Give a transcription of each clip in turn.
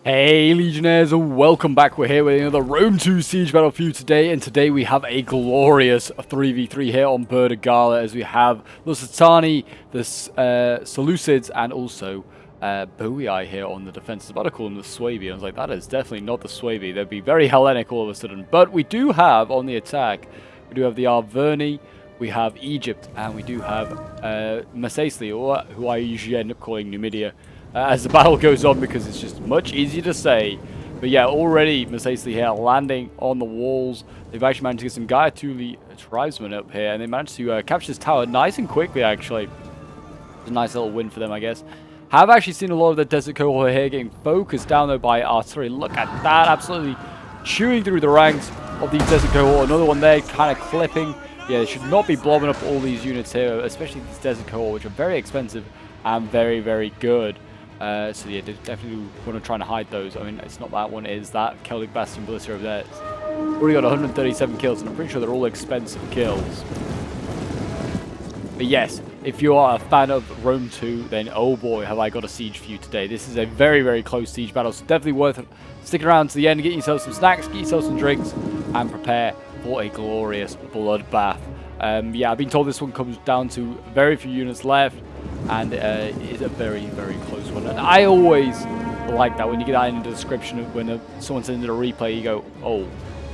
Hey Legionnaires, welcome back. We're here with another Rome 2 siege battle for you today, and today we have a glorious 3v3 here on Gala, as we have Lusitani, the Seleucids, and also Boii here on the defense. I was about to call them the Suebi. I was like, that is definitely not the Suebi. They'd be very Hellenic all of a sudden. But we do have on the attack, we do have the Arverni, we have Egypt, and we do have Mesacely, or who I usually end up calling Numidia. As the battle goes on, because it's just much easier to say. But yeah, already Mesacely here landing on the walls. They've actually managed to get some Gaiatuli tribesmen up here, and they managed to capture this tower nice and quickly, actually. It's a nice little win for them, I guess. Have actually seen a lot of the desert cohort here getting focused down, though, by artillery. Look at that, absolutely chewing through the ranks of these desert cohort. Another one there, kind of clipping. Yeah, they should not be blowing up all these units here, especially these desert cohort, which are very expensive and very, very good. So yeah, they definitely want to try and hide those. I mean, it's not that one, it is that Celtic Bastion Ballista over there. It's already got 137 kills, and I'm pretty sure they're all expensive kills. But yes, if you are a fan of Rome 2, then oh boy, have I got a siege for you today. This is a very, very close siege battle, so definitely worth sticking around to the end, get yourself some snacks, get yourself some drinks, and prepare for a glorious bloodbath. Yeah, I've been told this one comes down to very few units left, and it is a very, very close one. And I always like that when you get that in the description of when someone sends in a replay, you go, oh,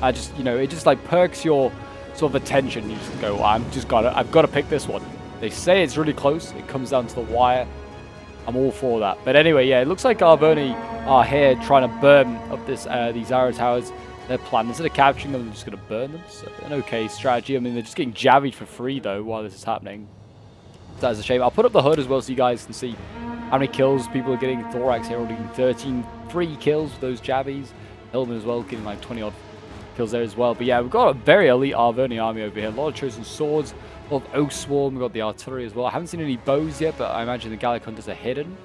it just like perks your sort of attention. You just go, I've got to pick this one. They say it's really close. It comes down to the wire. I'm all for that. But anyway, yeah, it looks like Arverni are here trying to burn up these arrow towers. Their plan, instead of capturing them, they're just going to burn them. So an okay strategy. I mean, they're just getting javied for free, though, while this is happening. That is a shame. I'll put up the HUD as well so you guys can see how many kills people are getting. Thorax here already getting 13 free kills with those javies. Hillman as well getting like 20 odd kills there as well. But yeah, we've got a very elite Arverni army over here. A lot of chosen swords, a lot of Oak Swarm. We've got the artillery as well. I haven't seen any bows yet, but I imagine the Gallic Hunters are hidden.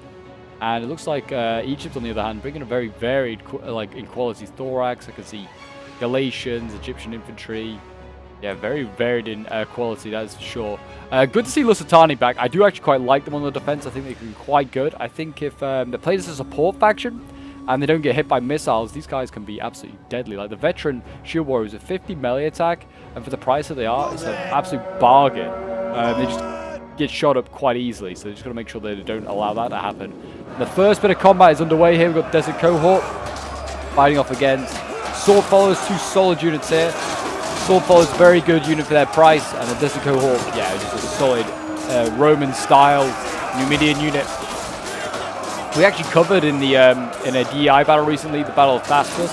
And it looks like Egypt, on the other hand, bringing a very varied in quality. Thorax, I can see Galatians, Egyptian infantry. Yeah, very varied in quality, that is for sure. Good to see Lusitani back. I do actually quite like them on the defense. I think they can be quite good. I think if they're played as a support faction and they don't get hit by missiles, these guys can be absolutely deadly. Like the veteran Shield Warrior is a 50 melee attack, and for the price that they are, it's an absolute bargain. They just get shot up quite easily, so they just got to make sure they don't allow that to happen. The first bit of combat is underway here. We've got Desert Cohort fighting off against Sword Followers, two solid units here. Sword Followers, very good unit for their price, and the Desert Cohort, yeah, just a solid Roman-style Numidian unit. We actually covered in the in a DEI battle recently, the Battle of Thassus,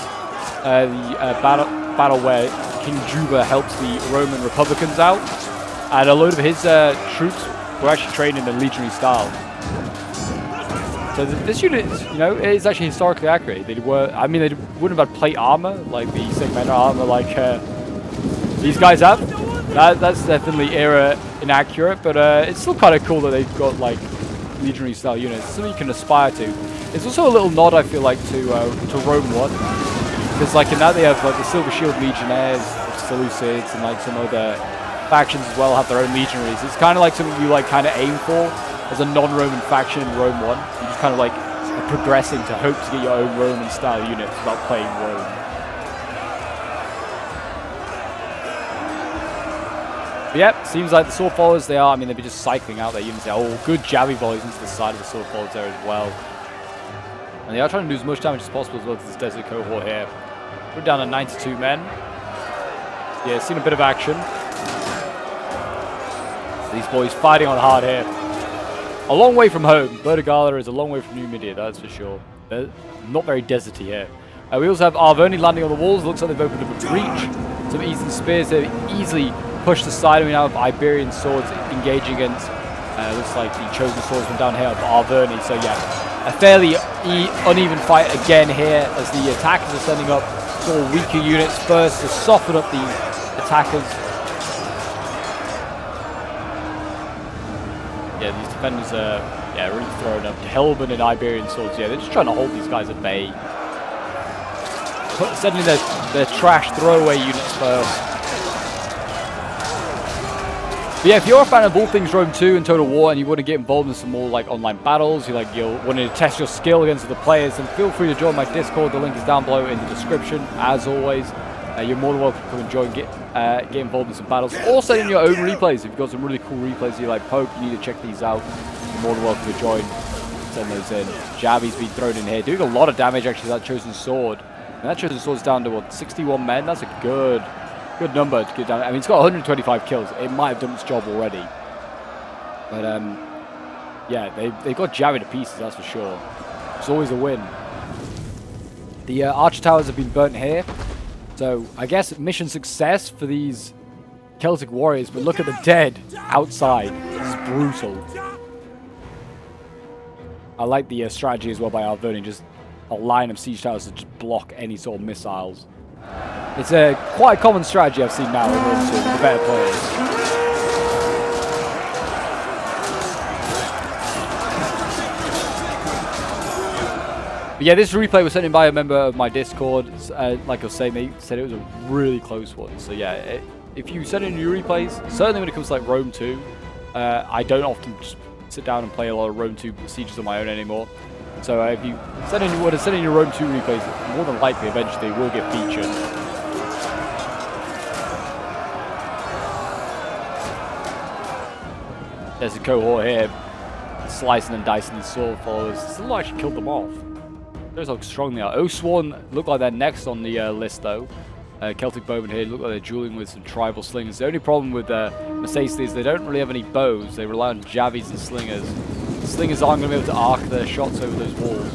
the battle where King Juba helps the Roman Republicans out, and a load of his troops were actually trained in the legionary style. So this unit, is actually historically accurate. They wouldn't have had plate armor like the segmental armor like these guys have. That's definitely era inaccurate, but it's still kind of cool that they've got like legionary style units. It's something you can aspire to. It's also a little nod, I feel like, to Rome 1, because like in that they have like the Silver Shield Legionnaires, Seleucids, and like some other factions as well have their own legionaries. It's kind of like something you like kind of aim for as a non-Roman faction in Rome 1. You just kind of like are progressing to hope to get your own Roman style units without playing Rome. But yep, seems like the Sword Followers, they'd be just cycling out their units there. Oh, good jabbing volleys into the side of the Sword Followers there as well. And they are trying to do as much damage as possible as well to this Desert Cohort here. We're down to 92 men. Yeah, seen a bit of action. These boys fighting on hard here. A long way from home. Gala is a long way from Numidia, that's for sure. They're not very deserty here. We also have Arverni landing on the walls. Looks like they've opened up a breach. Some Eastern spears. They easily pushed aside. We now have Iberian swords engaging against, looks like the chosen swordsman down here of Arverni. So yeah, a fairly uneven fight again here as the attackers are sending up sort of weaker units first to soften up the attackers. Yeah, these defenders are really throwing up. Hellman and Iberian swords, yeah, they're just trying to hold these guys at bay. Sending their trash throwaway units first. But yeah, if you're a fan of all things Rome 2 and Total War and you want to get involved in some more like online battles, you're wanting to test your skill against other players, then feel free to join my Discord. The link is down below in the description. As always, you're more than welcome to come and join, get involved in some battles. Or send in your own replays. If you've got some really cool replays you like Pope, you need to check these out. You're more than welcome to join. Send those in. Javi's been thrown in here, doing a lot of damage actually. That Chosen Sword. And that Chosen Sword's down to what, 61 men. That's a good number to get down. I mean, it's got 125 kills. It might have done its job already. But yeah, they got Javi to pieces. That's for sure. It's always a win. The Archer Towers have been burnt here. So, I guess mission success for these Celtic warriors, but look at the dead outside. This is brutal. I like the strategy as well by Alverni, just a line of siege towers to just block any sort of missiles. It's a quite common strategy I've seen now in Rome 2 for better players. But yeah, this replay was sent in by a member of my Discord. Like I was saying, they said it was a really close one. So yeah, if you send in your replays, certainly when it comes to like Rome 2, I don't often just sit down and play a lot of Rome 2 sieges on my own anymore. So if you send in your Rome 2 replays, more than likely eventually will get featured. There's a cohort here, slicing and dicing these sword followers. Still actually killed them off. Shows how strong they are. Oathsworn look like they're next on the list though. Celtic bowmen here look like they're dueling with some tribal slingers. The only problem with Mercedes is they don't really have any bows. They rely on javies and slingers. The slingers aren't going to be able to arc their shots over those walls.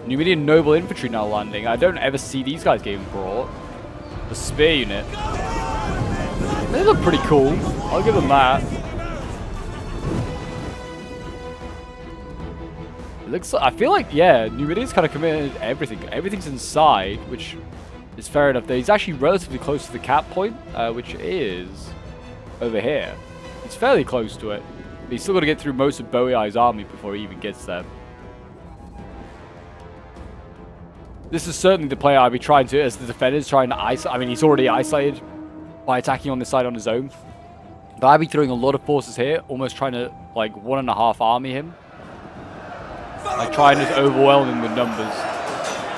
Numidian noble infantry now landing. I don't ever see these guys getting brought. The spear unit. They look pretty cool. I'll give them that. It looks like, I feel like, yeah, Numidian's kind of committed everything. Everything's inside, which is fair enough. He's actually relatively close to the cap point, which is over here. It's fairly close to it. But he's still got to get through most of Boei's army before he even gets there. This is certainly the player I'd be trying to, as the defenders, trying to isolate. I mean, he's already isolated by attacking on this side on his own. But I'd be throwing a lot of forces here, almost trying to, like, 1.5 army him. Like, try and just overwhelm him with numbers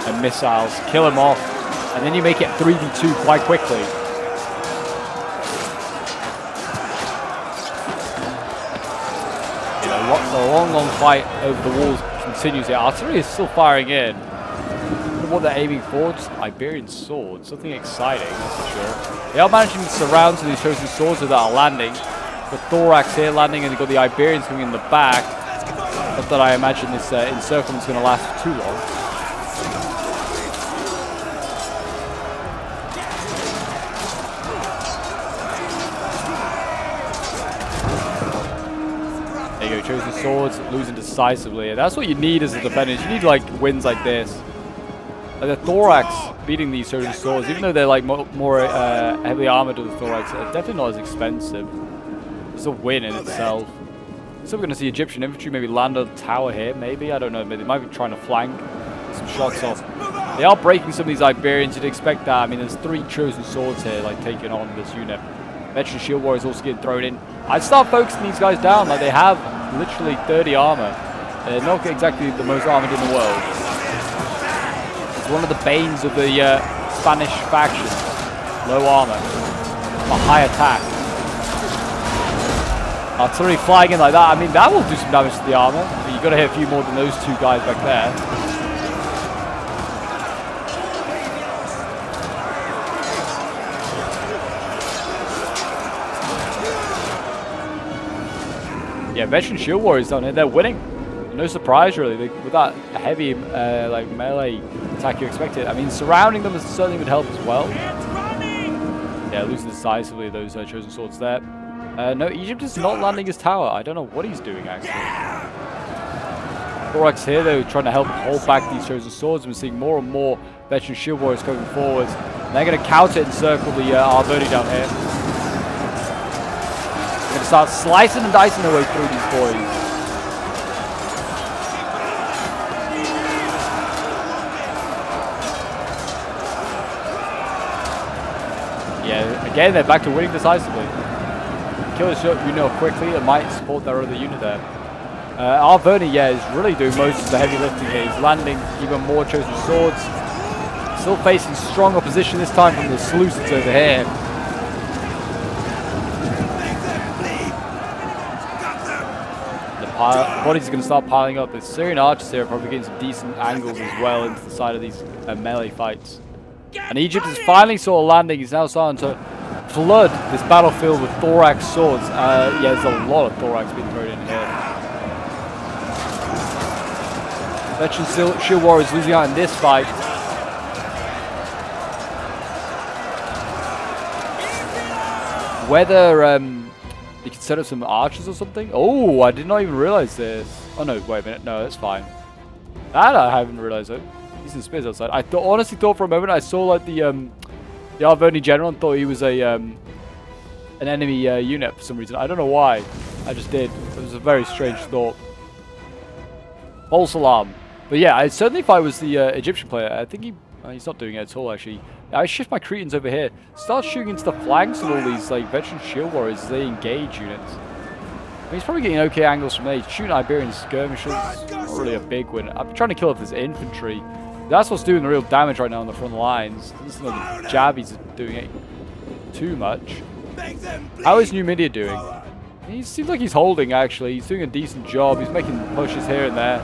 and missiles, kill him off, and then you make it 3v2 quite quickly. You know, the long fight over the walls continues here. Artillery is still firing in. What they're aiming for, just Iberian swords, something exciting, that's for sure. They are managing to surround some of these Chosen Swords that are landing. The Thorax here landing, and you've got the Iberians coming in the back. Not that I imagine this encirclement is going to last for too long. There you go, Chosen Swords losing decisively. That's what you need as a defender. You need like wins like this. The Thorax beating these Chosen Swords, even though they're like more heavily armored to the Thorax, are definitely not as expensive. It's a win in itself. So we're going to see Egyptian infantry maybe land on the tower here, maybe. I don't know. Maybe they might be trying to flank some shots off. They are breaking some of these Iberians. You'd expect that. I mean, there's 3 Chosen Swords here, like, taking on this unit. Veteran Shield Warriors also getting thrown in. I'd start focusing these guys down. Like, they have literally 30 armor. They're not exactly the most armored in the world. It's one of the banes of the Spanish faction. Low armor. A high attack. Artillery flying in like that. I mean, that will do some damage to the armor. But you've got to hit a few more than those 2 guys back there. Yeah, Veteran Shield Warriors down here, they're winning. No surprise, really. With that heavy like melee attack you expected. I mean, surrounding them certainly would help as well. Yeah, losing decisively those Chosen Swords there. No, Egypt is not landing his tower. I don't know what he's doing, actually. Thorax here, though, trying to help hold back these Chosen Swords. We're seeing more and more Veteran Shield Warriors coming forwards. And they're going to counter and circle the Alverni down here. They're going to start slicing and dicing their way through these boys. again, they're back to winning decisively. Kill this unit quickly and might support their other unit there. Arverni, yeah, is really doing most of the heavy lifting here. He's landing even more chosen swords. Still facing strong opposition this time from the Seleucids over here. Bodies are going to start piling up. The Syrian archers here are probably getting some decent angles as well into the side of these melee fights. And Egypt is finally sort of landing. He's now starting to flood this battlefield with thorax swords. Yeah, there's a lot of thorax being thrown in here. Veteran shield warriors losing out in this fight. Whether you can set up some archers or something. Oh, I did not even realize this. Oh no, wait a minute. No, that's fine. That I haven't realized it. Decent spears outside. I honestly thought for a moment I saw like the Arverni general and thought he was a an enemy unit for some reason. I don't know why. I just did. It was a very strange thought. False alarm. But yeah, certainly if I was the Egyptian player, I think he's not doing it at all actually. I shift my Cretans over here. Start shooting into the flanks of all these like veteran shield warriors as they engage units. I mean, he's probably getting okay angles from there. He's shooting Iberian skirmishers. Not really a big win. I'm trying to kill off this infantry. That's what's doing the real damage right now on the front lines. Doesn't look like the Jabbies are doing it too much. How is Numidia doing? He seems like he's holding actually. He's doing a decent job. He's making pushes here and there.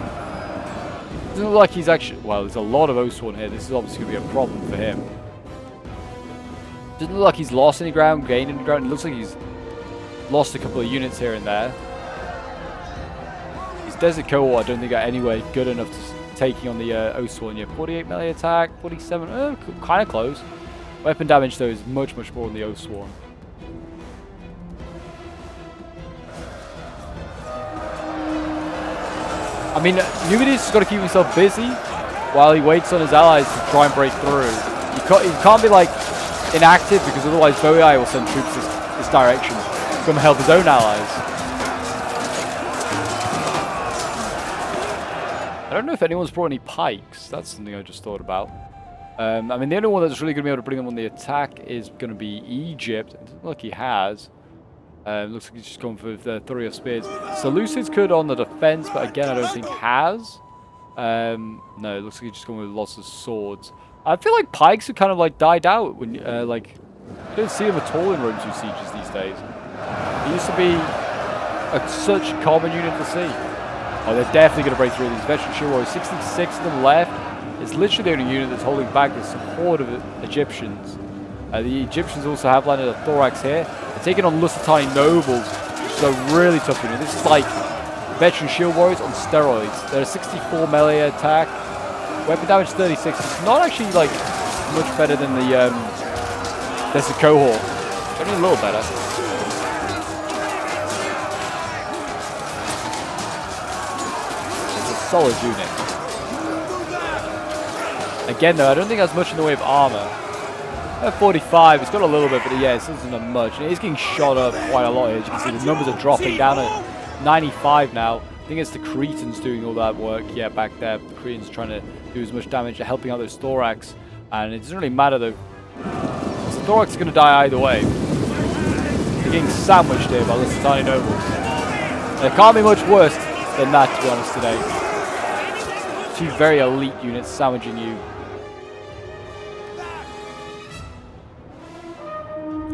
Doesn't look like he's actually... Well, there's a lot of Oathsworn here. This is obviously going to be a problem for him. Doesn't look like he's lost any ground, gained any ground. It looks like he's lost a couple of units here and there. His Desert Cohort, I don't think got anywhere good enough to taking on the Oathsworn yet. 48 melee attack, 47, kind of close. Weapon damage though is much more than the Oathsworn. I mean, Numidius has got to keep himself busy while he waits on his allies to try and break through. He can't be like inactive because otherwise Boii will send troops this direction to come help his own allies. I don't know if anyone's brought any pikes. That's something I just thought about. I mean, the only one that's really going to be able to bring them on the attack is going to be Egypt. It doesn't look like he has. Looks like he's just going for the 3 of spears. Seleucids could on the defense, but again, I don't think has. No, it looks like he's just going with lots of swords. I feel like pikes have kind of like died out when like you don't see them at all in Rome 2 sieges these days. It used to be such a common unit to see. Oh, they're definitely going to break through these veteran shield warriors. 66 of them left. It's literally the only unit that's holding back the support of Egyptians. The Egyptians also have landed a thorax here. They're taking on Lusitani nobles, which is a really tough unit. This is like veteran shield warriors on steroids. They're a 64 melee attack. Weapon damage 36. It's not actually like much better than the Desert Cohort. It's only a little better. It's a solid unit. Again though, I don't think it has much in the way of armor. At 45, it's got a little bit, but yeah, it doesn't have much. And he's getting shot up quite a lot here. As you can see, the numbers are dropping down at 95 now. I think it's the Cretans doing all that work. Yeah, back there, the Cretans trying to do as much damage, helping out those thorax. And it doesn't really matter though. The thorax is going to die either way. They're getting sandwiched here by the Lusitani nobles. There can't be much worse than that, to be honest, today. 2 very elite units sandwiching you.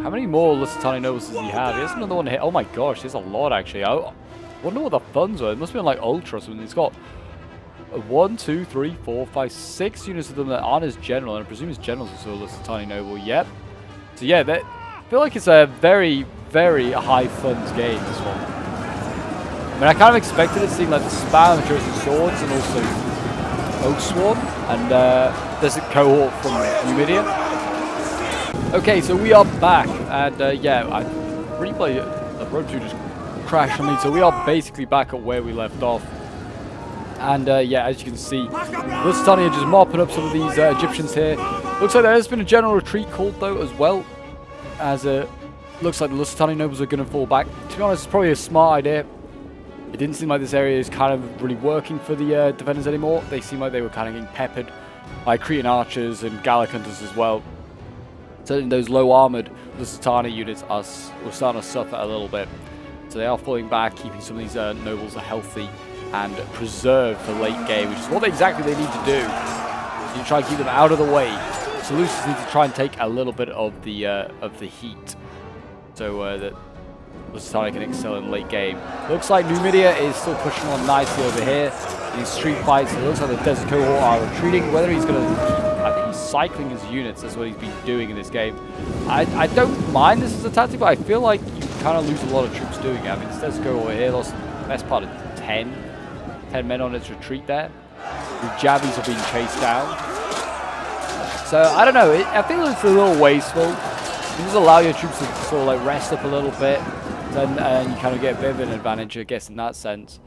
How many more Lusitani nobles does he have? He has another one here. Oh my gosh, there's a lot actually. I wonder what the funds were. It must be on like Ultra or something. He's got 1, 2, 3, 4, 5, 6 units of them that aren't his general, and I presume his general's also a Lusitani noble. Yep. So yeah, I feel like it's a very high funds game, this one. I mean, I kind of expected it, seeing like the spam of chosen swords and also Oathsworn and Desert Cohort from Numidia. Okay, so we are back, and yeah, I replay Rome 2 just crashed on me, so we are basically back at where we left off. And yeah, as you can see, Lusitani are just mopping up some of these Egyptians here. Looks like there has been a general retreat called though as well, as looks like the Lusitani nobles are going to fall back. To be honest, it's probably a smart idea. It didn't seem like this area is kind of really working for the defenders anymore. They seem like they were kind of getting peppered by Cretan archers and Gallic hunters as well. Certainly those low armored Lusitani units are starting to suffer a little bit. So they are falling back, keeping some of these nobles healthy and preserved for late game, which is what exactly they need to do. You try and keep them out of the way. Seleucus needs to try and take a little bit of the heat, so that Lusitania can excel in late game. Looks like Numidia is still pushing on nicely over here in these street fights. It looks like the Desert Cohort are retreating. Whether he's going to keep, I think he's cycling his units. That's what he's been doing in this game. I don't mind this as a tactic, but I feel like you kind of lose a lot of troops doing it. I mean, this Desert Cohort here lost the best part of 10 men on its retreat there. The Javis are being chased down. So, I don't know. I feel it's a little wasteful. You just allow your troops to sort of like rest up a little bit. Then you kind of get a bit of an advantage, I guess, in that sense.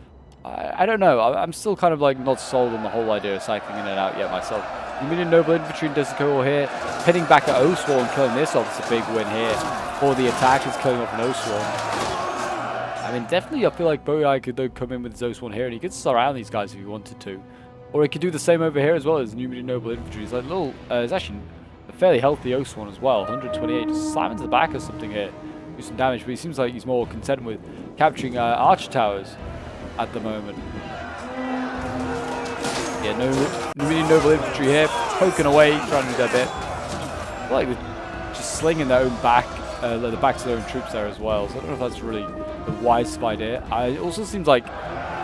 I don't know. I'm still kind of like not sold on the whole idea of cycling in and out yet myself. Numidian Noble Infantry and Desert Cohort here. Heading back at Oswald and killing this off. It's a big win here for the attackers, killing off an Oswald. I mean, definitely I feel like Boei could come in with his Oswald here and he could surround these guys if he wanted to. Or he could do the same over here as well as Numidian Noble Infantry. It's like a little, it's actually a fairly healthy Oswald as well. 128, just slam into the back or something here. Do some damage, but he seems like he's more content with capturing archer towers at the moment. Yeah, Numidian Noble Infantry here, poking away, trying to do their bit. I feel like they're just slinging their own back, the backs of their own troops there as well. So I don't know if that's really the wisest idea. It also seems like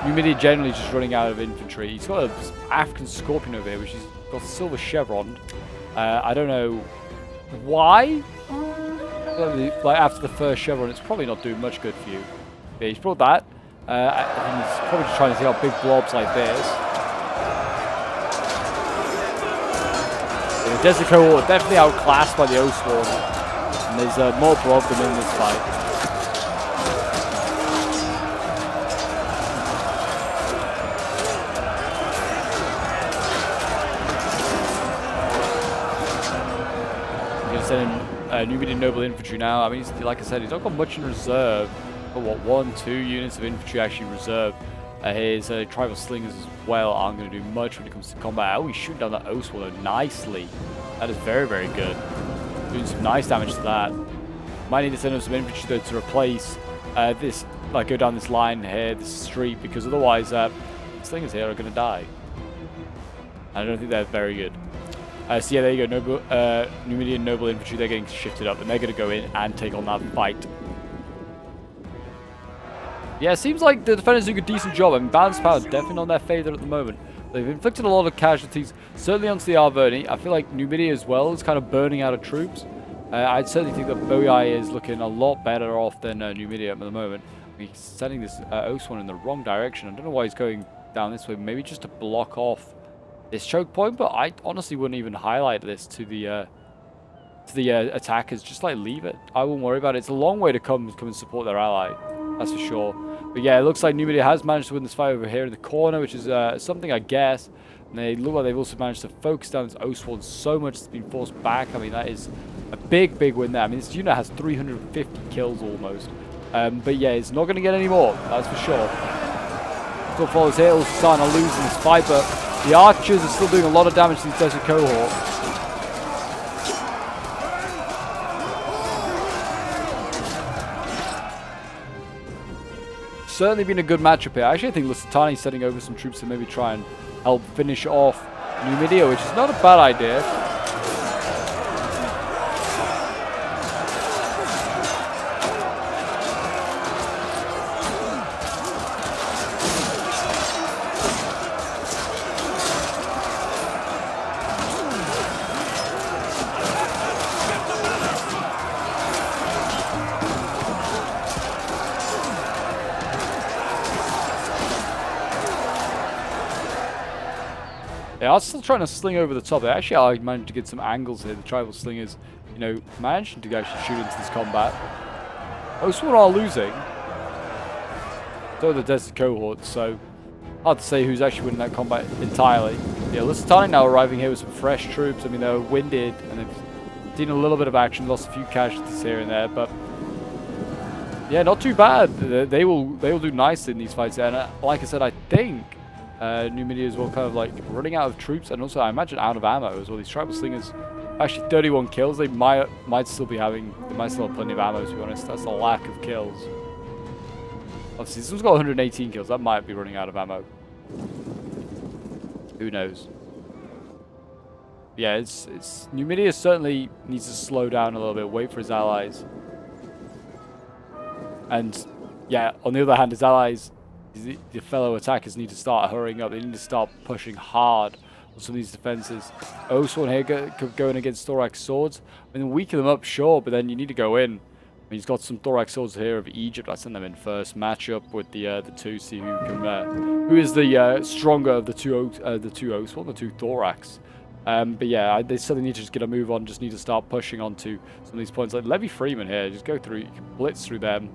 Numidia generally just running out of infantry. He's got an African Scorpion over here, which he's got silver chevron. I don't know why. Like after the first chevron, it's probably not doing much good for you. Yeah, he's brought that. I think he's probably just trying to see how big blobs like this. Yeah, the Desert Cohort are definitely outclassed by the Oswald, and there's multiple of them in this fight. Numidian Noble Infantry now. I mean, like I said, he's not got much in reserve. But what, 1-2 units of infantry actually reserve. His tribal slingers as well aren't going to do much when it comes to combat. Oh, he's shooting down that Oswald nicely. That is very, very good. Doing some nice damage to that. Might need to send up some infantry though to replace this, like go down this line here, this street, because otherwise slingers here are going to die. I don't think they're very good. So yeah, there you go, Numidian Noble Infantry, they're getting shifted up, and they're going to go in and take on that fight. Yeah, it seems like the defenders do a decent job. I mean, balance power is definitely not in their favour at the moment. They've inflicted a lot of casualties, certainly onto the Arverni. I feel like Numidia as well is kind of burning out of troops. I'd certainly think that Boei is looking a lot better off than Numidia at the moment. He's sending this Oswan in the wrong direction. I don't know why he's going down this way, maybe just to block off this choke point, but I honestly wouldn't even highlight this to the attackers. Just like leave it. I won't worry about it. It's a long way to come and support their ally, that's for sure. But yeah, it looks like Numidia has managed to win this fight over here in the corner, which is something I guess. And they look like they've also managed to focus down this Oswald so much it's been forced back. I mean, that is a big, big win there. I mean, this unit has 350 kills almost. But yeah, it's not going to get any more, that's for sure. So follows here, also starting to lose in this fight, but the archers are still doing a lot of damage to these Desert Cohort. Certainly been a good matchup here. Actually, I think Lusitani is sending over some troops to maybe try and help finish off Numidia, which is not a bad idea. Yeah, I was still trying to sling over the top. Actually, I managed to get some angles here. The tribal slingers, you know, managed to actually shoot into this combat. Oswald are losing. So are the Desert Cohorts, so hard to say who's actually winning that combat entirely. Yeah, Lusitani now arriving here with some fresh troops. I mean, they're winded, and they've seen a little bit of action, lost a few casualties here and there, but yeah, not too bad. They will do nicely in these fights. And like I said, I think Numidia as well, kind of like running out of troops, and also I imagine out of ammo as well. These tribal slingers Actually, 31 kills. They might still be having. They might still have plenty of ammo. To be honest, that's a lack of kills. Obviously, this one's got 118 kills. That might be running out of ammo. Who knows? Yeah, it's Numidia certainly needs to slow down a little bit, wait for his allies. And yeah, on the other hand, his allies, the fellow attackers need to start hurrying up. They need to start pushing hard on some of these defenses. Oswan here going against Thorax swords. I mean, weaken them up, sure, but then you need to go in. I mean, he's got some Thorax swords here of Egypt. I sent them in first. Match up with the two, see who is the stronger of the two Thorax. But yeah, they still need to just get a move on. Just need to start pushing onto some of these points. Like Levy Freeman here, just go through. You can blitz through them.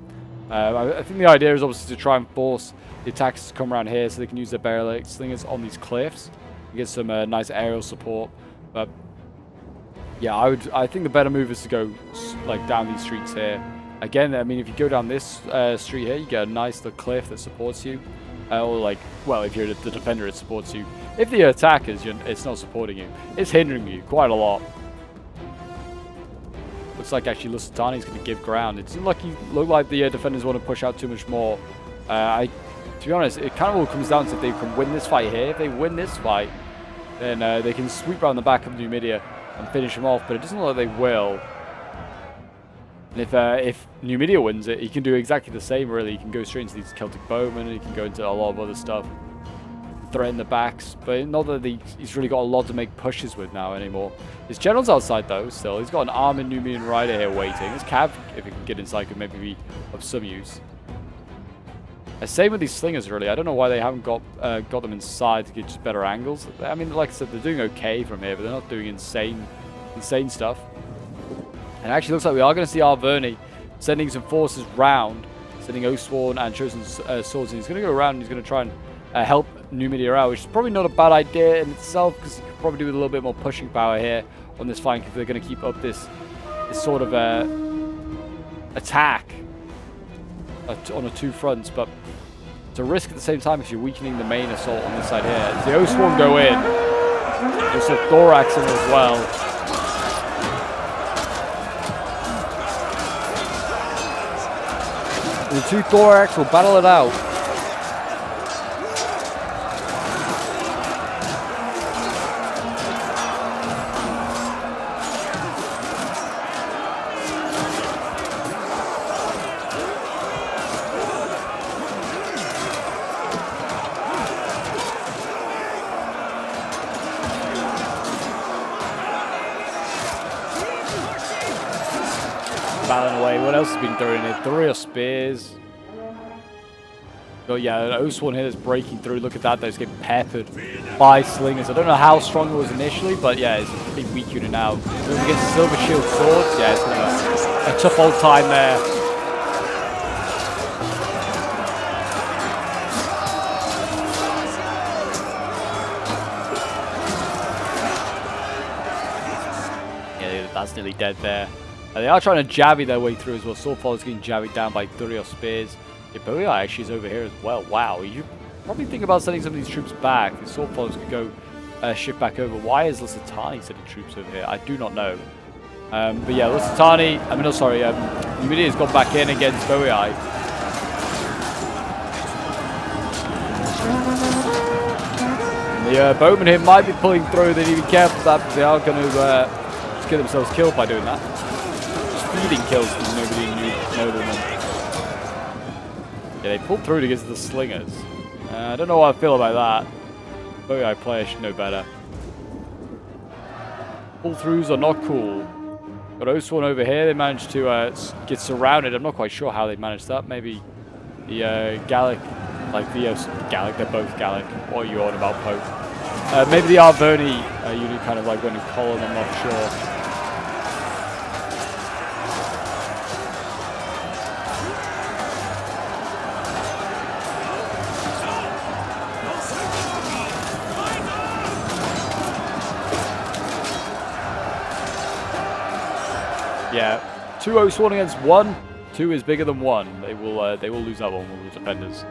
I think the idea is obviously to try and force the attackers to come around here so they can use their barrel slingers on these cliffs and get some nice aerial support. But yeah, I think the better move is to go like down these streets here. Again, I mean, if you go down this street here, you get a nice little cliff that supports you. Or like, well, if you're the defender, it supports you. If the attackers, it's not supporting you. It's hindering you quite a lot. Looks like actually Lusitani's going to give ground. It doesn't look like the defenders want to push out too much more. To be honest, it kind of all comes down to if they can win this fight here. If they win this fight, then they can sweep around the back of Numidia and finish him off. But it doesn't look like they will. And if Numidia wins it, he can do exactly the same, really. He can go straight into these Celtic bowmen, and he can go into a lot of other stuff. Threaten the backs, but not that he's really got a lot to make pushes with now anymore. His general's outside, though, still. He's got an armored Numidian rider here waiting. His cav, if he can get inside, could maybe be of some use. Same with these slingers, really. I don't know why they haven't got them inside to get just better angles. I mean, like I said, they're doing okay from here, but they're not doing insane stuff. And it actually looks like we are going to see Arverni sending some forces round, sending Oathsworn and Chosen Swords. And he's going to go around and he's going to try and help Numidia out, which is probably not a bad idea in itself, because you could probably do with a little bit more pushing power here on this fight if they're going to keep up this sort of attack on the two fronts. But it's a risk at the same time if you're weakening the main assault on this side here. As the Oathsworn go in, there's a Thorax in as well. The two Thorax will battle it out. Battling away. What else has been thrown in? 3 spears. But yeah, Oathsworn here is breaking through. Look at that, though. It's getting peppered by slingers. I don't know how strong it was initially, but yeah, it's a pretty weak unit now. Going against Silver Shield Swords. Yeah, it's going to be a tough old time there. Yeah, that's nearly dead there. They are trying to jabby their way through as well. Swordfall is getting jabbied down by Durios spears. Iberian actually is over here as well. Wow, you should probably think about sending some of these troops back. The Swordfallers could go shift back over. Why is Lusitani sending troops over here? I do not know. But yeah, Lusitani, I mean, no, sorry, Numidia has gone back in against Boei. The bowmen here might be pulling through. They need to be careful of that, because they are going to just get themselves killed by doing that. Speeding kills from noblemen. Yeah, they pulled through to get to the slingers. I don't know how I feel about that. Boei players should know better. Pull-throughs are not cool. Got Oathsworn over here. They managed to get surrounded. I'm not quite sure how they managed that. Maybe the Gallic, like the Gallic, they're both Gallic. What are you on about, Pope? Maybe the Arverni unit kind of like went in column, I'm not sure. Yeah, 2 Oathsworn against 1. 2 is bigger than 1. They will lose that one with the defenders.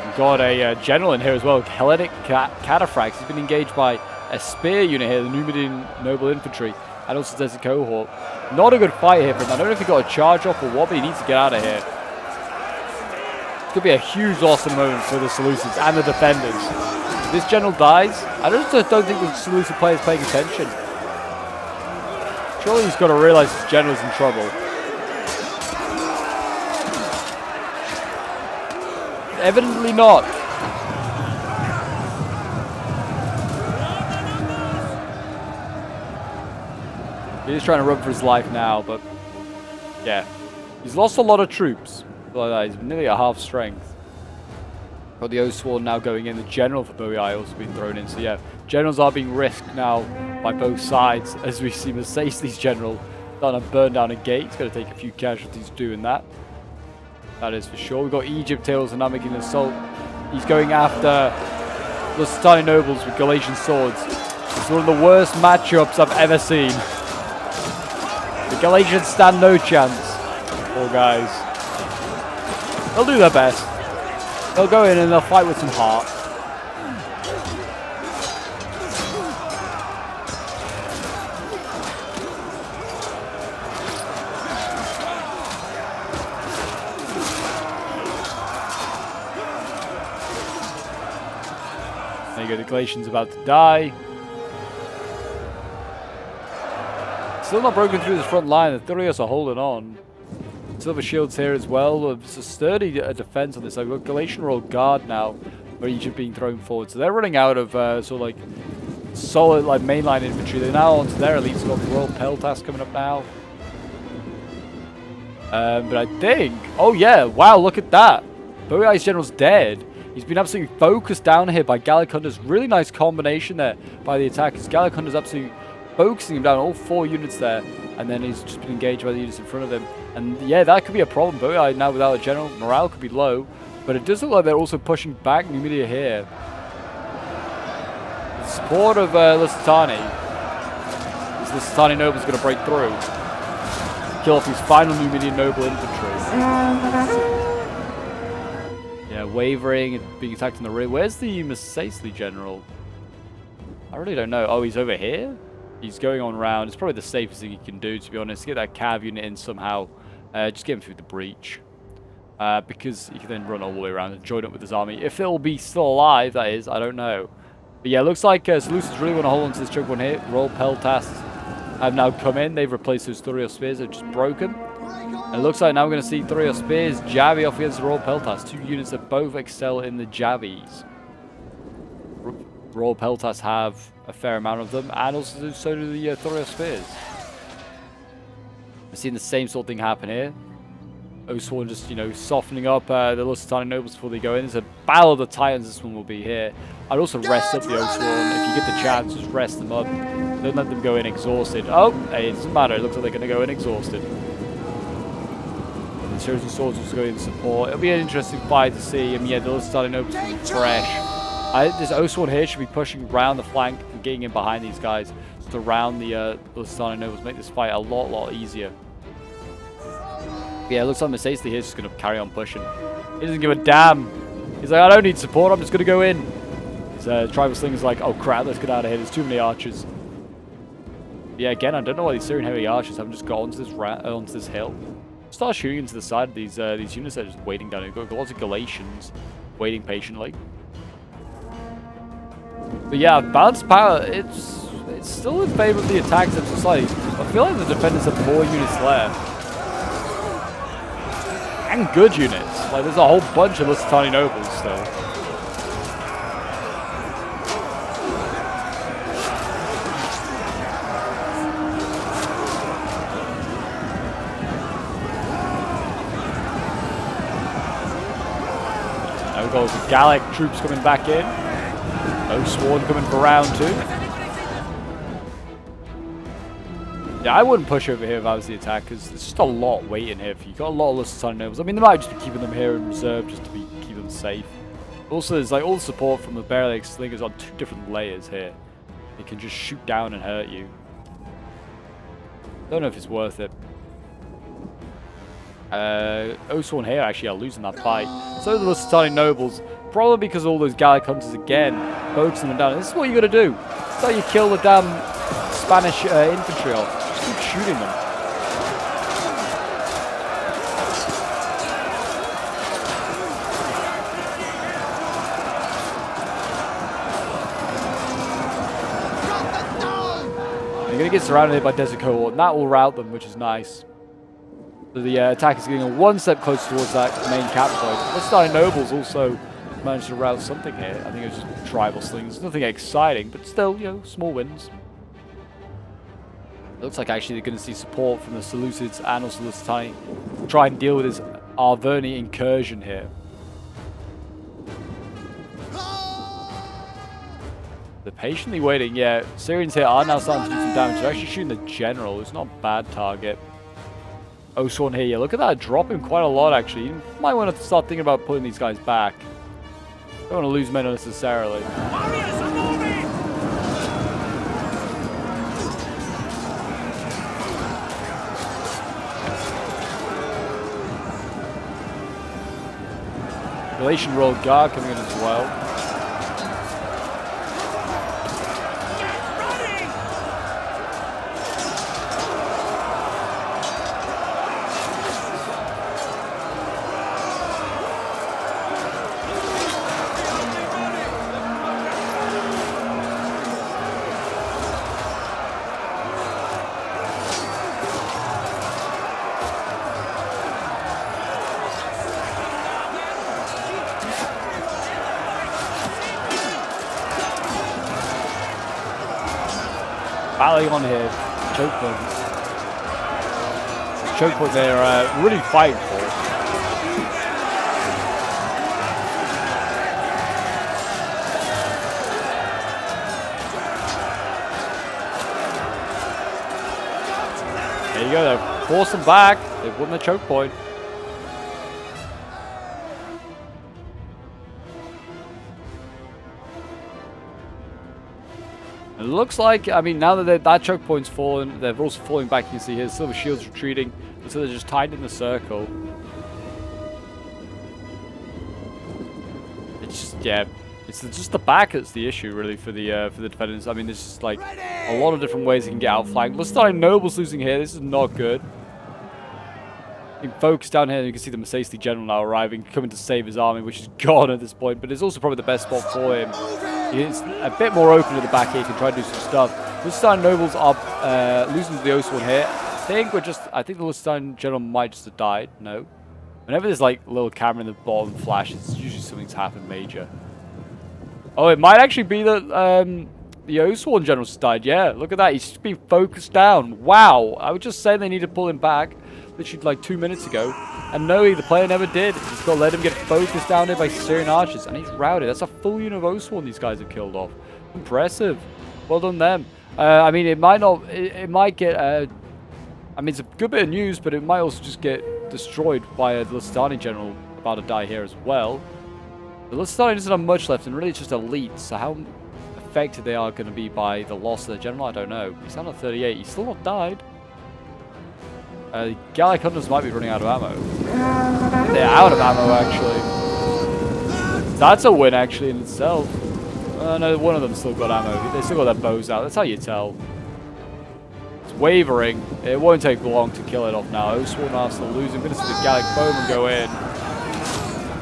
We've got a general in here as well, Hellenic Cataphracts. He's been engaged by a spear unit here, the Numidian Noble Infantry, and also there's a cohort. Not a good fight here for him. I don't know if he got a charge off or what, but he needs to get out of here. It could be a huge loss in the moment for the Seleucids and the defenders. If this general dies, I just don't think the Seleucid player is paying attention. Surely he's got to realize his general's in trouble. Evidently not. He's trying to run for his life now, but yeah. He's lost a lot of troops. Like that. He's nearly at half strength. Got the Oathsworn now going in. The general for Boii also being thrown in. So yeah, generals are being risked now by both sides. As we see Mercedes' general starting to burn down a gate. It's going to take a few casualties doing that. That is for sure. We've got Egypt here also now making an assault. He's going after the Lusitani nobles with Galatian swords. It's one of the worst matchups I've ever seen. The Galatians stand no chance. Poor guys. They'll do their best. They'll go in and they'll fight with some heart. There you go, the Galatians about to die. Still not broken through this front line. The Thurios are holding on. Silver shields here as well. It's a sturdy defense on this side. We've got Galatian Royal Guard now, where Egypt being thrown forward. So they're running out of sort of like solid like mainline infantry. They're now onto their elites. We've got Royal Peltas coming up now. But I think, oh yeah, wow, look at that. Boii's general's dead. He's been absolutely focused down here by Gallicunda's. Really nice combination there by the attackers. Gallicunda's absolutely focusing him down, all 4 units there, and then he's just been engaged by the units in front of him. And yeah, that could be a problem. Boii now without a general, morale could be low, but it does look like they're also pushing back Numidia here. The support of Lusitani. Is Lusitani nobles going to break through? Kill off his final Numidian noble infantry. Yeah, wavering and being attacked in the rear. Where's the Mercedes general? I really don't know. Oh, he's over here? He's going on round. It's probably the safest thing he can do, to be honest. Get that cav unit in somehow. Just get him through the breach. Because he can then run all the way around and join up with his army. If it'll be still alive, that is, I don't know. But yeah, it looks like Seleucids really want to hold on to this choke one here. Royal Peltas have now come in. They've replaced those Thurios spears. They've just broken. And it looks like now we're going to see Thurios spears jabby off against the Royal Peltas. 2 units that both excel in the jabbies. Royal Peltas have a fair amount of them, and also so do the Thurios spears. We're seeing the same sort of thing happen here. Oathsworn just, you know, softening up the Lusitani nobles before they go in. There's a battle of the Titans. This one will be here. I'd also rest up the Oathsworn. If you get the chance, just rest them up. Don't let them go in exhausted. Oh, hey, it doesn't matter. It looks like they're going to go in exhausted. The Chosen Swords also go in support. It'll be an interesting fight to see. I mean, yeah, the Lusitani nobles will be fresh. This Oathsworn here should be pushing around the flank and getting in behind these guys. Just around the Lusitani nobles. Make this fight a lot easier. But yeah, it looks like Mercedes here is just going to carry on pushing. He doesn't give a damn. He's like, I don't need support. I'm just going to go in. His tribal slinger's like, oh crap, let's get out of here. There's too many archers. But yeah, again, I don't know why these Syrian heavy archers haven't just got onto this hill. Start shooting into the side of these units that are just waiting down here. We've got lots of Galatians waiting patiently. But yeah, balanced power, it's still in favor of the attacks of society. I feel like the defenders have more units left. And good units. Like, there's a whole bunch of Lusitani nobles still. Now we've got the Gallic troops coming back in. Oathsworn coming for round 2. Yeah, I wouldn't push over here if I was the attackers. There's just a lot waiting here for you. You've got a lot of Lusitani nobles. I mean, they might just be keeping them here in reserve just to keep them safe. Also, there's like all the support from the Barrel Slingers on 2 different layers here. They can just shoot down and hurt you. Don't know if it's worth it. Oathsworn here actually are losing that fight. So the Lusitani nobles, probably because all those Gallic hunters again focusing them down. This is what you got to do. So you kill the damn Spanish infantry off. Just keep shooting them. They're going to get surrounded here by desert cohort, and that will rout them, which is nice. So the attack is getting one step closer towards that main cap point. The starting nobles also managed to rout something here. I think it was just tribal slings. Nothing exciting, but still, you know, small wins. It looks like actually they're going to see support from the Seleucids and also Lusitani try and deal with this Arverni incursion here. They're patiently waiting. Yeah, Syrians here are now starting to do some damage. They're actually shooting the general, who's not a bad target. Oswan here, yeah, look at that, dropping quite a lot actually. You might want to start thinking about putting these guys back. Don't want to lose men unnecessarily. Galatian Royal Guard coming in as well. Battling on here, choke point. Choke point they're really fighting for. There you go, they've forced them back. They've won the choke point. It looks like, I mean, now that that choke point's fallen, they're also falling back. You can see here, Silver Shield's retreating, so they're just tied in the circle. It's just, yeah, it's just the back that's the issue, really, for the defenders. I mean, there's just, like, a lot of different ways they can get outflanked. Lusitani Nobles losing here. This is not good. You can focus down here, you can see the Macedon general now arriving, coming to save his army, which is gone at this point, but it's also probably the best spot for him. He's a bit more open to the back here, he can try to do some stuff. Lusitani Nobles are losing to the Oswan here. I think the Lusitani general might just have died. No. Whenever there's like a little camera in the bottom flash, it's usually something's happened major. Oh, it might actually be that the Oswan general just died. Yeah, look at that. He's just been focused down. Wow. I would just say they need to pull him back. Literally like 2 minutes ago. And no, the player never did. Just got to let him get focused down here by Syrian archers. And he's routed. That's a full unit of Oswan these guys have killed off. Impressive. Well done them. I mean, it might not... It might get... I mean, it's a good bit of news, but it might also just get destroyed by a Lusitani general about to die here as well. The Lusitani doesn't have much left, and really it's just elite. So how affected they are going to be by the loss of their general, I don't know. He's down at 38. He's still not died. Gallic Hunters might be running out of ammo. They're out of ammo, actually. That's a win, actually, in itself. No, one of them still got ammo. They still got their bows out. That's how you tell. It's wavering. It won't take long to kill it off now. Oswan are still losing. I'm going to see the Gallic Bowman go in.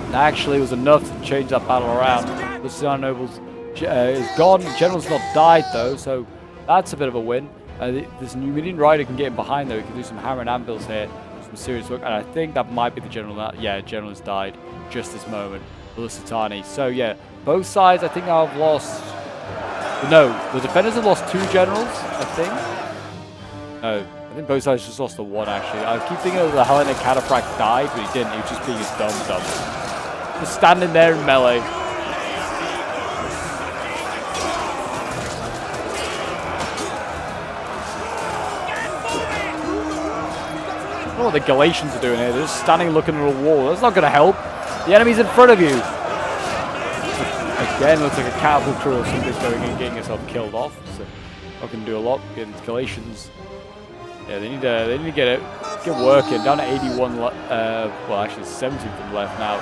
And actually, it was enough to change that battle around. The Lusitani Nobles is gone. The General's not died, though, so that's a bit of a win. This Numidian rider can get in behind, though. He can do some hammer and anvils here. Some serious work. And I think that might be the general. Yeah, general has died just this moment. The Lusitani. So, yeah, both sides, I think, have lost... No, the defenders have lost 2 generals, I think. No, I think both sides just lost the 1, actually. I keep thinking that the Hellenic Cataphract died, but he didn't. He was just being his dum-dum. Just standing there in melee. I don't know what the Galatians are doing here. They're just standing looking at a wall. That's not going to help. The enemy's in front of you. Again, looks like a catapult crew or something's going in, getting yourself killed off. So not going to do a lot against Galatians. Yeah, they need to get working. Down to 81. Well, actually, 70 of them left now.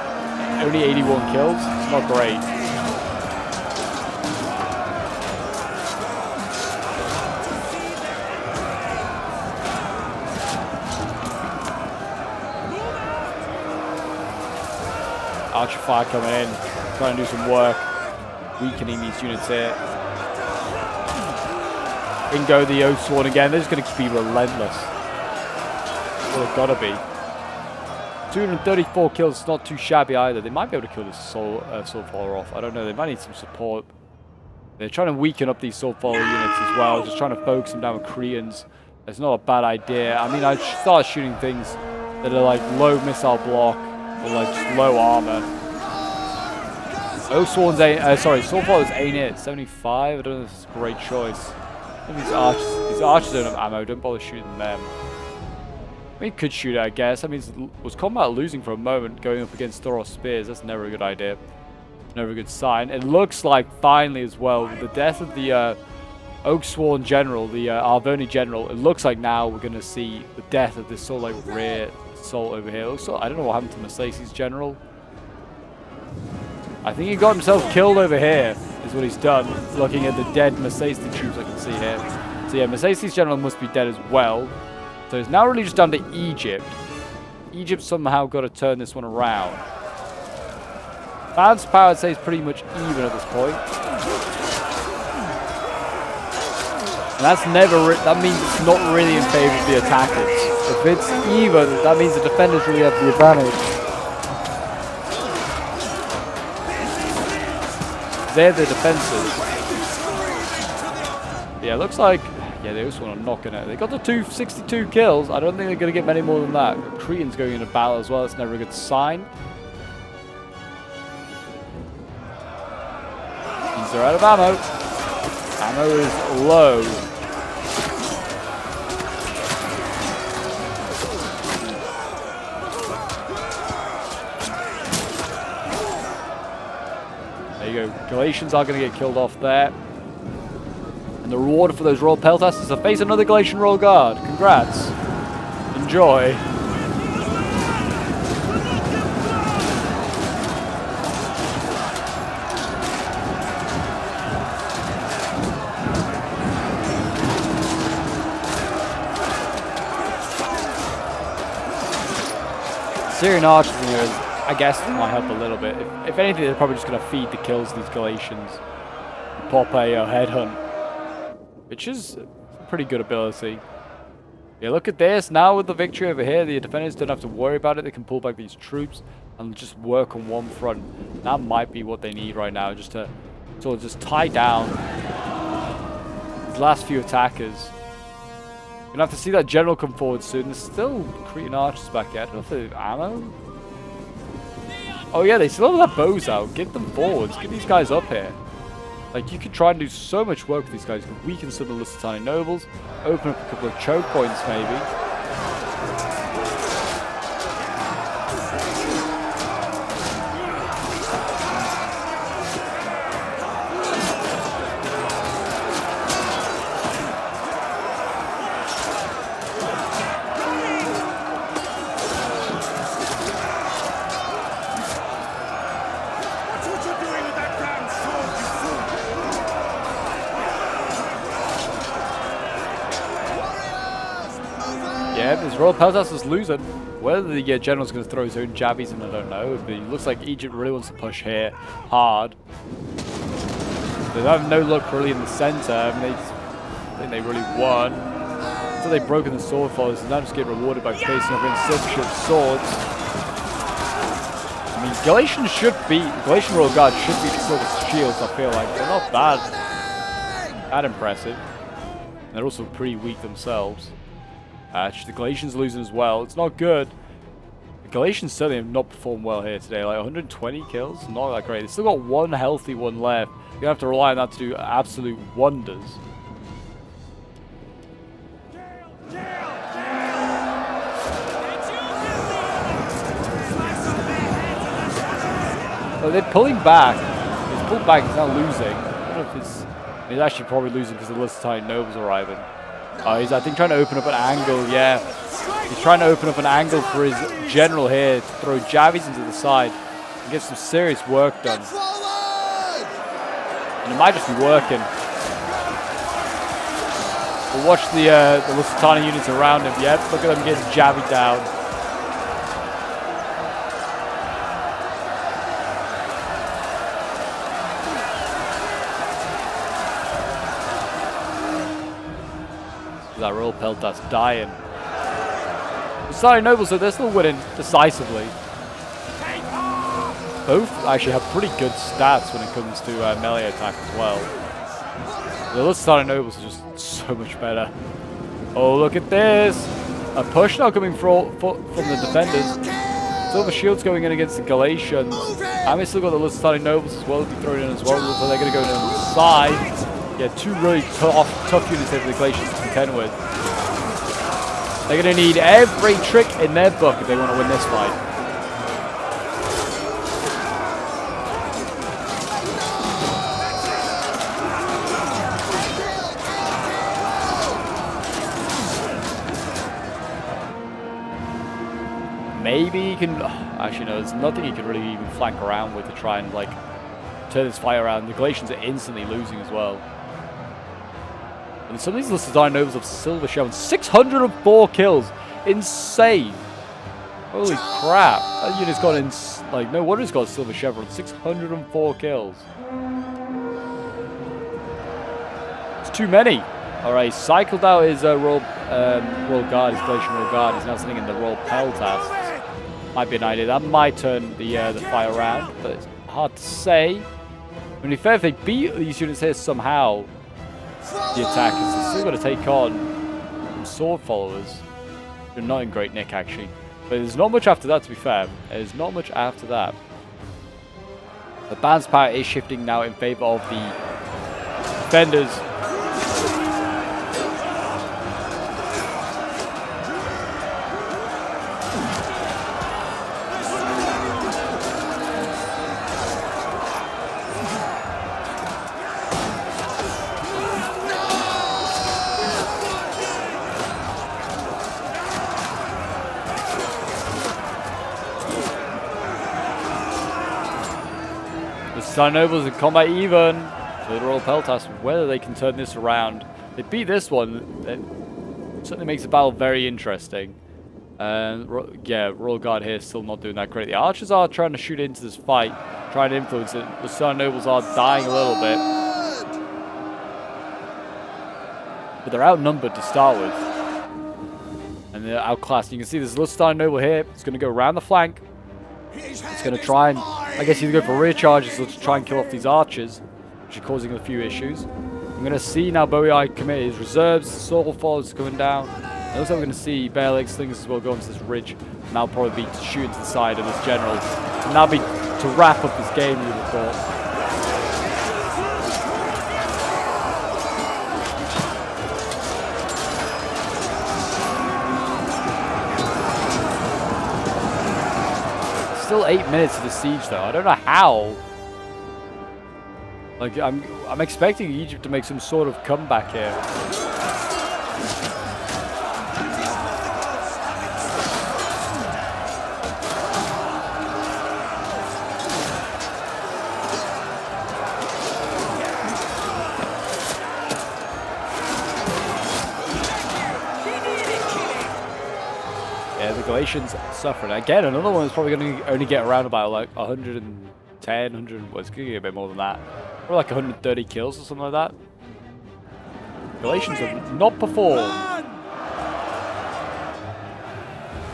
Only 81 kills. It's not great. Archer fire coming in, trying to do some work, weakening these units here. In go the Oathsworn again. They're just going to be relentless. Well, they've got to be. 234 kills, it's not too shabby either. They might be able to kill this Soulfaller off. I don't know. They might need some support. They're trying to weaken up these Soulfaller units as well. Just trying to focus them down with Cretans. It's not a bad idea. I mean, I start shooting things that are like low missile block or like just low armor. Oathsworn's Soulfaller's ain't it. 75. I don't know if it's a great choice. These archers don't have ammo. Don't bother shooting them. I mean, could shoot it, I guess. I mean, was combat losing for a moment going up against Thoros Spears? That's never a good idea. Never a good sign. It looks like finally as well, with the death of the Oathsworn General, the Arvoni General, it looks like now we're going to see the death of this sort of like rare assault over here. Also, I don't know what happened to Masacy's General. I think he got himself killed over here, is what he's done. Looking at the dead Masacy troops I can see here. So yeah, Masacy's General must be dead as well. So it's now really just down to Egypt. Egypt somehow got to turn this one around. Balance power, I'd say, is pretty much even at this point. And that's that means it's not really in favor of the attackers. If it's even, that means the defenders really have the advantage. They're the defenses. Yeah, it looks like... Yeah, they also want to knock it. They got the 262 kills. I don't think they're going to get many more than that. Cretans going into battle as well. That's never a good sign. Means they're out of ammo. Ammo is low. There you go. Galatians are going to get killed off there. And the reward for those Royal Peltasts is to face another Galatian Royal Guard. Congrats. Enjoy. Syrian archers in here, I guess, might help a little bit. If anything, they're probably just going to feed the kills to these Galatians. Pop a headhunt. Which is a pretty good ability. Yeah, look at this. Now with the victory over here, the defenders don't have to worry about it. They can pull back these troops and just work on one front. That might be what they need right now, just to sort of just tie down these last few attackers. We're going to have to see that general come forward soon. There's still Cretan archers back here. I don't know if they have ammo. Oh yeah, they still have their bows out. Get them forwards. Get these guys up here. Like, you could try and do so much work with these guys. You could weaken some of the Lusitani nobles, open up a couple of choke points, maybe. Yeah, this Royal Peltasts is losing. Whether the general's going to throw his own jabbies in, I don't know. But it looks like Egypt really wants to push here hard. They have no luck really in the center. I mean, I think they really won. So they've broken the sword followers and now just get rewarded by facing off insufficient swords. I mean, Galatian Royal Guard should beat the Silver Shields, I feel like. They're not that impressive. And they're also pretty weak themselves. The Galatians losing as well. It's not good. The Galatians certainly have not performed well here today. Like 120 kills, not that great. They've still got one healthy one left. You're going to have to rely on that to do absolute wonders. Oh, they're pulling back. He's pulled back. He's now losing. I don't know if he's actually probably losing because the Lusitani nobles are arriving. He's, I think, trying to open up an angle, yeah. He's trying to open up an angle for his general here to throw jabbies into the side and get some serious work done. And it might just be working. But watch the Lusitani units around him. Yep, look at them getting jabbied down. that Royal Peltas dying. The Starry Nobles, though, they're still winning decisively. Both actually have pretty good stats when it comes to melee attack as well. The Starry Nobles are just so much better. Oh, look at this! A push now coming from the defenders. Silver Shield's going in against the Galatians. And we still got the Lusitani Nobles as well to be thrown in as well. So they're going to go in on the side. Yeah, two really tough units here for the Galatians to contend with. They're going to need every trick in their book if they want to win this fight. Maybe he can... actually, no, there's nothing he can really even flank around with to try and, like, turn this fight around. The Galatians are instantly losing as well. And some of these Lusitani Nobles have Silver Chevron. 604 kills! Insane! Holy crap! That unit's got in... like, no wonder it's got a Silver Chevron. 604 kills. It's too many! Alright, cycled out his Royal Guard, his Galatian Royal Guard. He's now sitting in the Royal Peltas. Might be an idea. That might turn the fight around, but it's hard to say. I mean, if they beat these units here somehow, the attackers are still going to take on some sword followers. They're not in great nick, actually. But there's not much after that, to be fair. There's not much after that. The band's power is shifting now in favor of the defenders. Starry Nobles in combat even. So the Royal Peltas, whether they can turn this around. They beat this one. It certainly makes the battle very interesting. Yeah, Royal Guard here still not doing that great. The archers are trying to shoot into this fight, trying to influence it. The Starry Nobles are dying a little bit. But they're outnumbered to start with. And they're outclassed. You can see this little Starry Noble here. It's going to go around the flank. It's going to try and... I guess he's going to go for rear charges to try and kill off these archers, which are causing a few issues. I'm going to see now Bowie commit his reserves, sword followers coming down. And also we're going to see Bear Leg Slingers as well go onto this ridge. And that'll probably be to shoot into the side of this general. And that'll be to wrap up this game, you would have thought. Still 8 minutes of the siege though. I don't know how. Like I'm expecting Egypt to make some sort of comeback here. Yeah, the Galatians suffering. Again, another one is probably going to only get around about like 110, 100, well, it's going to get a bit more than that. Or like 130 kills or something like that. Galatians have not performed.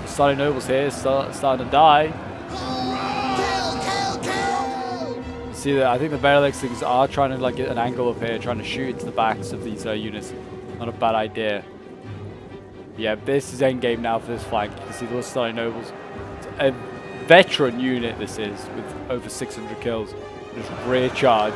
The Starry Nobles here starting to die. See that? I think the Barrelex things are trying to like get an angle up here, trying to shoot into the backs of these units. Not a bad idea. Yeah, this is endgame now for this flank. You can see the Starry Nobles. It's a veteran unit this is, with over 600 kills. Just rear charge.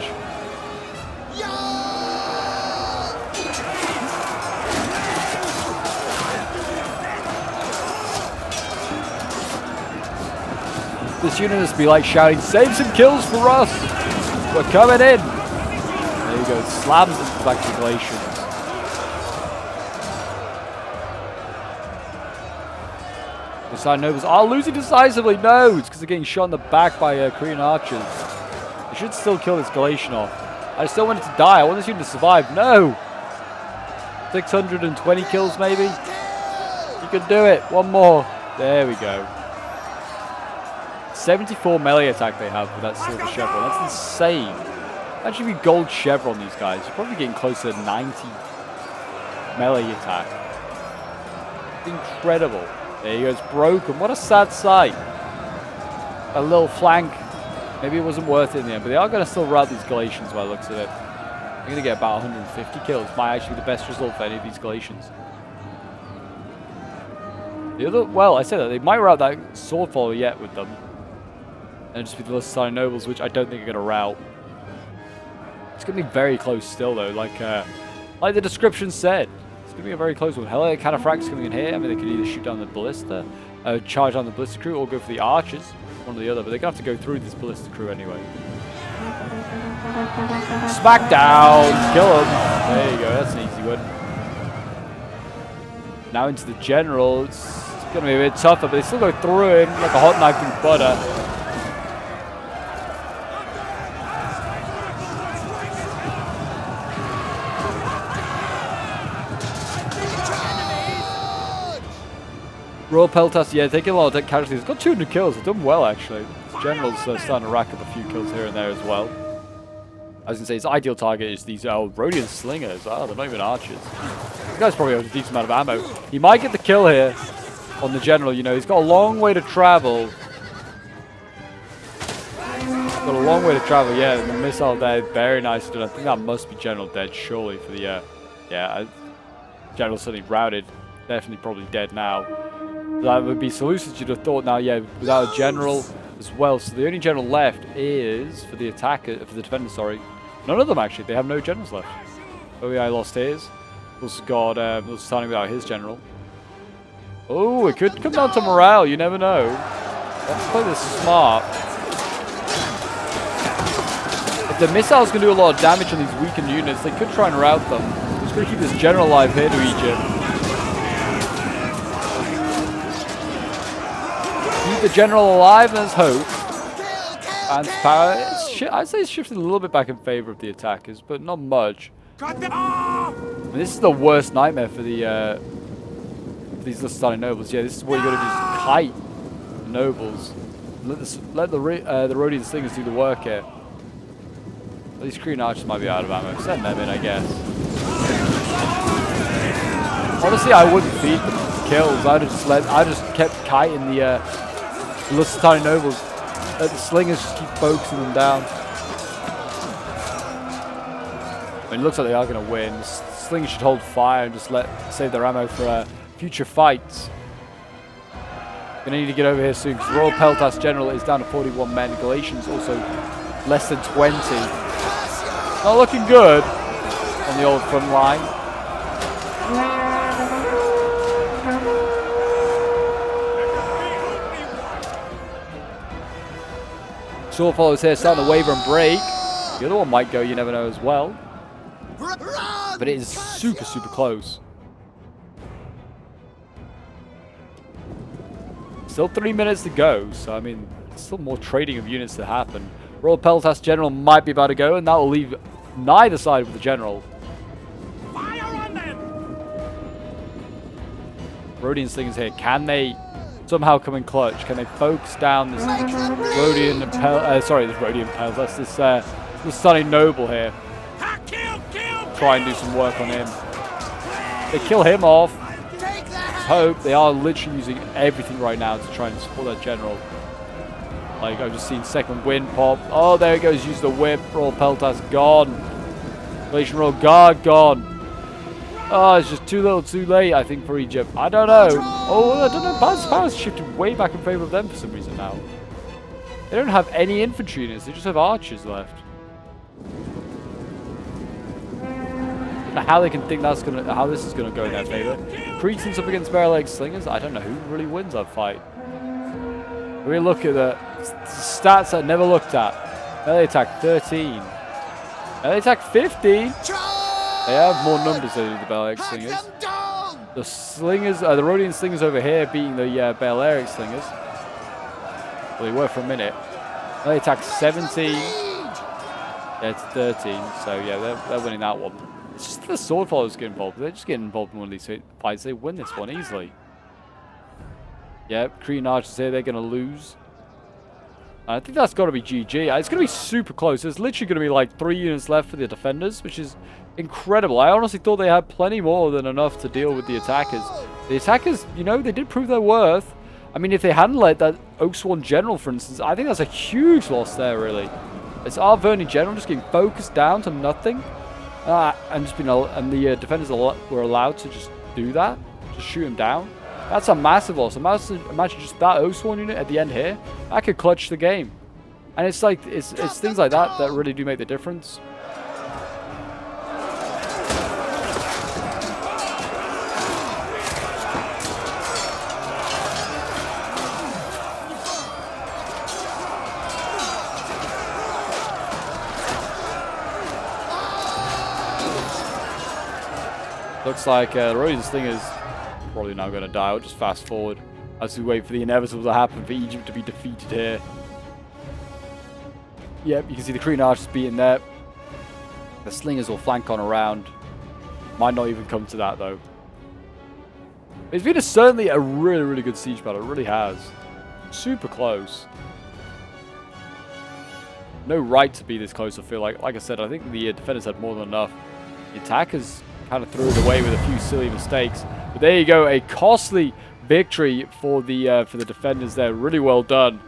This unit must be like shouting, "Save some kills for us! We're coming in!" There you go, slams into the back of the Galatians. The Starry Nobles are losing decisively. No, it's because they're getting shot in the back by Korean archers. They should still kill this Galatian off. I still want it to die. I want this unit to survive. No! 620 kills maybe? You can do it. One more. There we go. 74 melee attack they have with that silver chevron. That's insane. Actually, if you gold chevron these guys, you're probably getting closer to 90 melee attack. Incredible. There he goes, broken. What a sad sight. A little flank. Maybe it wasn't worth it in the end, but they are going to still rout these Galatians by the looks of it. They're going to get about 150 kills. Might actually be the best result for any of these Galatians. The other, well, I said that they might rout that sword follower yet with them. And just be the Lusitani nobles, which I don't think are going to rout. It's going to be very close still, though. Like the description said, it's going to be a very close one. Hell, cataphracts coming in here. I mean, they could either shoot down the ballista, charge down the ballista crew, or go for the archers, one or the other. But they're going to have to go through this ballista crew anyway. Smack down, kill him. There you go. That's an easy one. Now into the general. It's going to be a bit tougher, but they still go through him like a hot knife through butter. Royal Peltas, yeah, taking a lot of casualties. Got 200 kills. They've done well, actually. This general's starting to rack up a few kills here and there as well. I was going to say, his ideal target is these Rhodian slingers. Oh, they're not even archers. This guy's probably has a decent amount of ammo. He might get the kill here on the general. You know, he's got a long way to travel. Got a long way to travel, yeah. The missile there, very nice. I think that must be General dead, surely, for the, General suddenly routed. Definitely probably dead now. That would be Seleucus, you'd have thought now, yeah, without a general as well. So the only general left is for the attacker, for the defender, sorry. None of them actually, they have no generals left. Oh yeah, I lost his. Also got Lusitani without his general. Oh, it could come down to morale, you never know. Let's play this smart. If the missiles can do a lot of damage on these weakened units, they could try and rout them. Just gonna keep this general alive here to Egypt. Keep the general alive, and there's hope. And power, I'd say it's shifted a little bit back in favor of the attackers, but not much. I mean, this is the worst nightmare for the these Lusitani nobles. Yeah, this is what you got to do: is kite the nobles. Let the Rhodian slingers do the work here. These Korean archers might be out of ammo. Send them in, I guess. Honestly, I wouldn't feed them kills. I just kept kiting the Lusitani nobles. Let the slingers just keep focusing them down. I mean, it looks like they are going to win. The slingers should hold fire and just save their ammo for future fights. Going to need to get over here soon because the Royal Peltas General is down to 41 men. Galatians also less than 20. Not looking good on the old front line. Sword followers here starting to waver and break. The other one might go, you never know as well. But it is super, super close. Still 3 minutes to go, so I mean, still more trading of units to happen. Royal Peltas General might be about to go, and that will leave neither side with the General. Fire on them! Rhodian slingers here. Can they somehow come in clutch? Can they focus down this Rhodian Peltas, this Lusitani noble here? Try and do some work on him. They kill him off. Hope they are literally using everything right now to try and support that general. Like, I've just seen second wind pop. Oh, there it goes. Use the whip. Royal Peltas gone. Galatian Royal Guard gone. Oh, it's just too little too late, I think, for Egypt. I don't know. Oh, I don't know. Power's shifted way back in favor of them for some reason now. They don't have any infantry units. They just have archers left. How they can think that's how this is gonna go in their favor. Cretans up against barrel-leg slingers. I don't know who really wins that fight. We look at the stats I never looked at. Melee attack 13. Melee attack 15. They have more numbers than the barrel-leg slingers. The slingers, the Rhodian slingers over here beating the barrel-leg slingers. Well, they were for a minute. Melee attack 17. Yeah, it's 13. So yeah, they're winning that one. It's just the sword followers get involved. They're just getting involved in one of these fights. They win this one easily. Yeah, Korean archers here, they're going to lose. I think that's got to be GG. It's going to be super close. There's literally going to be like 3 units left for the defenders, which is incredible. I honestly thought they had plenty more than enough to deal with the attackers. The attackers, you know, they did prove their worth. I mean, if they hadn't let that Oaksworn General, for instance, I think that's a huge loss there, really. It's our Verni General just getting focused down to nothing. And just being, and the defenders were allowed to just do that. Just shoot him down. That's a massive loss. Imagine just that Oaksworn unit at the end here. That could clutch the game. And it's like, it's things like that that really do make the difference. Looks like the Roses thing is probably now going to die. I'll just fast forward as we wait for the inevitable to happen for Egypt to be defeated here. Yep, you can see the Cretan Archers beating there. The Slingers will flank on around. Might not even come to that, though. It's been certainly a really, really good siege battle. It really has. Super close. No right to be this close, I feel like. Like I said, I think the defenders had more than enough. The attackers kind of threw it away with a few silly mistakes. But there you go, a costly victory for the defenders there. Really well done.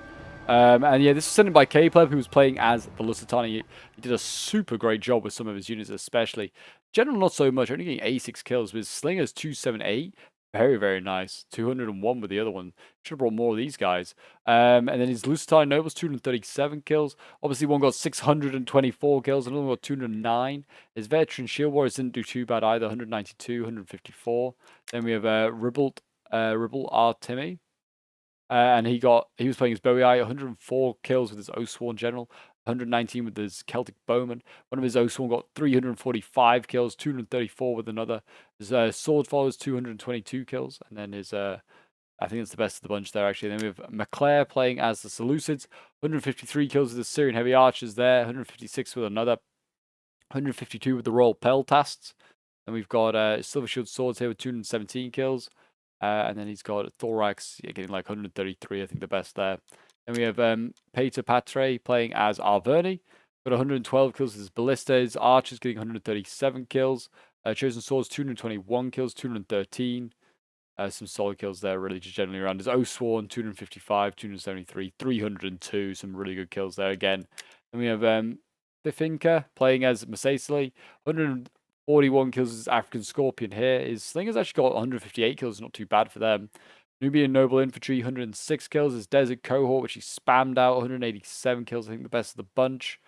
And yeah, this was sent in by K-Pleb, who was playing as the Lusitani. He did a super great job with some of his units, especially. General, not so much, only getting 86 kills. With Slingers, 278. Very, very nice. 201 with the other one. Should have brought more of these guys. And then his Lusitani Nobles, 237 kills. Obviously, one got 624 kills. Another one got 209. His Veteran Shield Warriors didn't do too bad either. 192, 154. Then we have Ribble Artemi. And he was playing his Bowie Eye, 104 kills with his Oathsworn General, 119 with his Celtic Bowman. One of his Oathsworn got 345 kills, 234 with another. His Sword Followers, 222 kills. And then his, I think it's the best of the bunch there, actually. Then we have McClare playing as the Seleucids, 153 kills with the Syrian Heavy Archers there, 156 with another, 152 with the Royal Peltasts. And we've got Silver Shield Swords here with 217 kills. And then he's got Thorax getting like 133, I think the best there. Then we have Peter Patre playing as Arverni. Got 112 kills with his Ballistas. Archers getting 137 kills. Chosen Swords, 221 kills, 213. Some solid kills there, really, just generally around. His Oathsworn, 255, 273, 302. Some really good kills there again. Then we have Bifinka playing as Masacely. 141 kills as African Scorpion here. His Slingers actually got 158 kills, not too bad for them. Nubian Noble Infantry, 106 kills. His Desert Cohort, which he spammed out, 187 kills. I think the best of the bunch.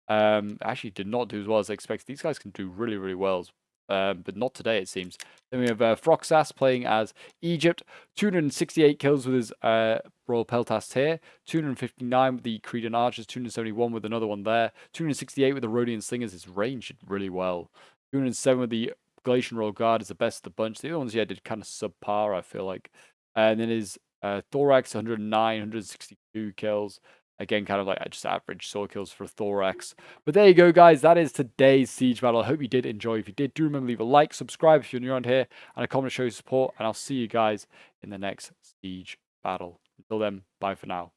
Actually did not do as well as I expected. These guys can do really, really well. But not today, it seems. Then we have Froxas playing as Egypt. 268 kills with his Royal Peltast here. 259 with the Cretan Archers. 271 with another one there. 268 with the Rhodian Slingers. His range did really well. 207 with the Galatian Royal Guard is the best of the bunch. The other ones, yeah, did kind of subpar, I feel like. And then his Thorax, 109, 162 kills. Again, kind of like just average sword kills for Thorax. But there you go, guys. That is today's siege battle. I hope you did enjoy. If you did, do remember to leave a like, subscribe if you're new around here, and a comment to show your support. And I'll see you guys in the next siege battle. Until then, bye for now.